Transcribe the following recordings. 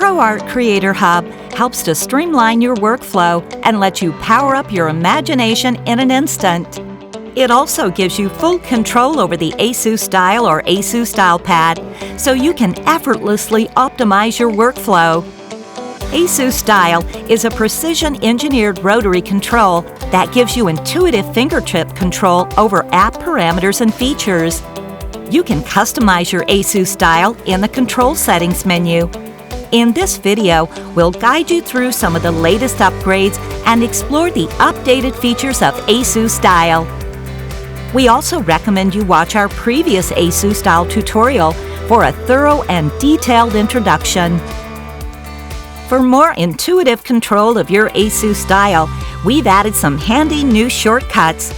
ProArt Creator Hub helps to streamline your workflow and lets you power up your imagination in an instant. It also gives you full control over the ASUS Dial or ASUS Dial pad, so you can effortlessly optimize your workflow. ASUS Dial is a precision-engineered rotary control that gives you intuitive fingertip control over app parameters and features. You can customize your ASUS Dial in the Control Settings menu. In this video, we'll guide you through some of the latest upgrades and explore the updated features of ASUS Dial. We also recommend you watch our previous ASUS Dial tutorial for a thorough and detailed introduction. For more intuitive control of your ASUS Dial, we've added some handy new shortcuts,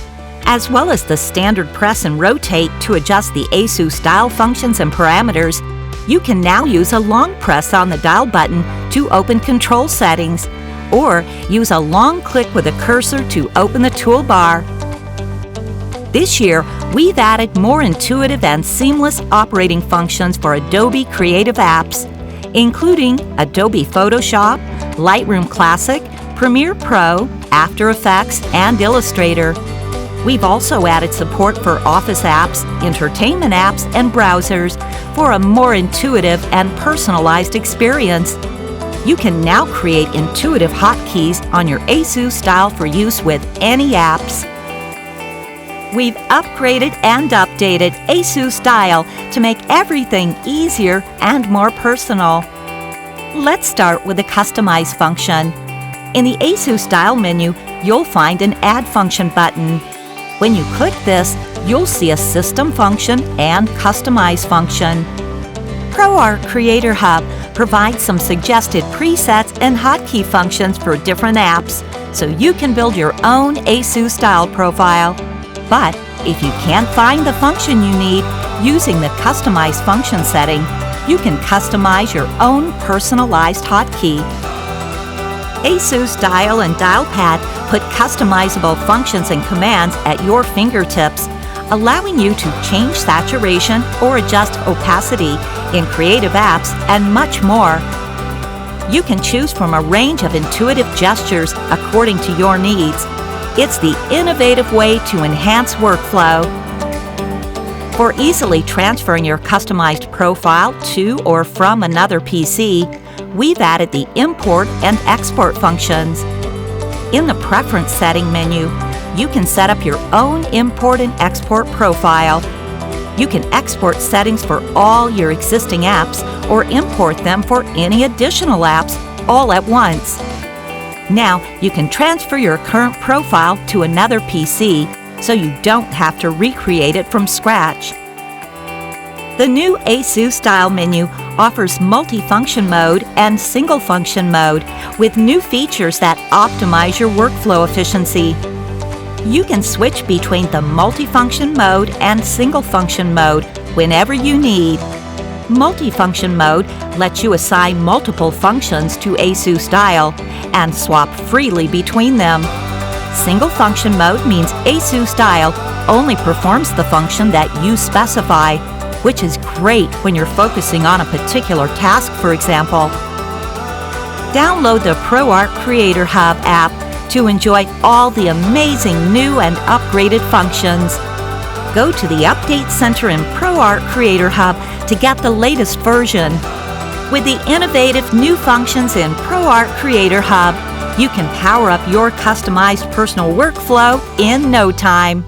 as well as the standard press and rotate to adjust the ASUS Dial functions and parameters. You can now use a long press on the dial button to open control settings, or use a long click with a cursor to open the toolbar. This year, we've added more intuitive and seamless operating functions for Adobe creative apps, including Adobe Photoshop, Lightroom Classic, Premiere Pro, After Effects, and Illustrator. We've also added support for Office apps, entertainment apps, and browsers for a more intuitive and personalized experience. You can now create intuitive hotkeys on your ASUS Dial for use with any apps. We've upgraded and updated ASUS Dial to make everything easier and more personal. Let's start with the Customize function. In the ASUS Dial menu, you'll find an Add function button. When you click this, you'll see a System function and Customize function. ProArt Creator Hub provides some suggested presets and hotkey functions for different apps, so you can build your own ASUS Dial profile. But if you can't find the function you need using the Customize function setting, you can customize your own personalized hotkey. ASUS Dial and Dial Pad put customizable functions and commands at your fingertips, allowing you to change saturation or adjust opacity in creative apps and much more. You can choose from a range of intuitive gestures according to your needs. It's the innovative way to enhance workflow. For easily transferring your customized profile to or from another PC, we've added the Import and Export functions. In the Preference Setting menu, you can set up your own import and export profile. You can export settings for all your existing apps or import them for any additional apps all at once. Now, you can transfer your current profile to another PC so you don't have to recreate it from scratch. The new ASUS Dial menu offers multifunction mode and single function mode with new features that optimize your workflow efficiency. You can switch between the multifunction mode and single function mode whenever you need. Multifunction mode lets you assign multiple functions to ASUS Dial and swap freely between them. Single function mode means ASUS Dial only performs the function that you specify, which is great when you're focusing on a particular task, for example. Download the ProArt Creator Hub app to enjoy all the amazing new and upgraded functions. Go to the Update Center in ProArt Creator Hub to get the latest version. With the innovative new functions in ProArt Creator Hub, you can power up your customized personal workflow in no time.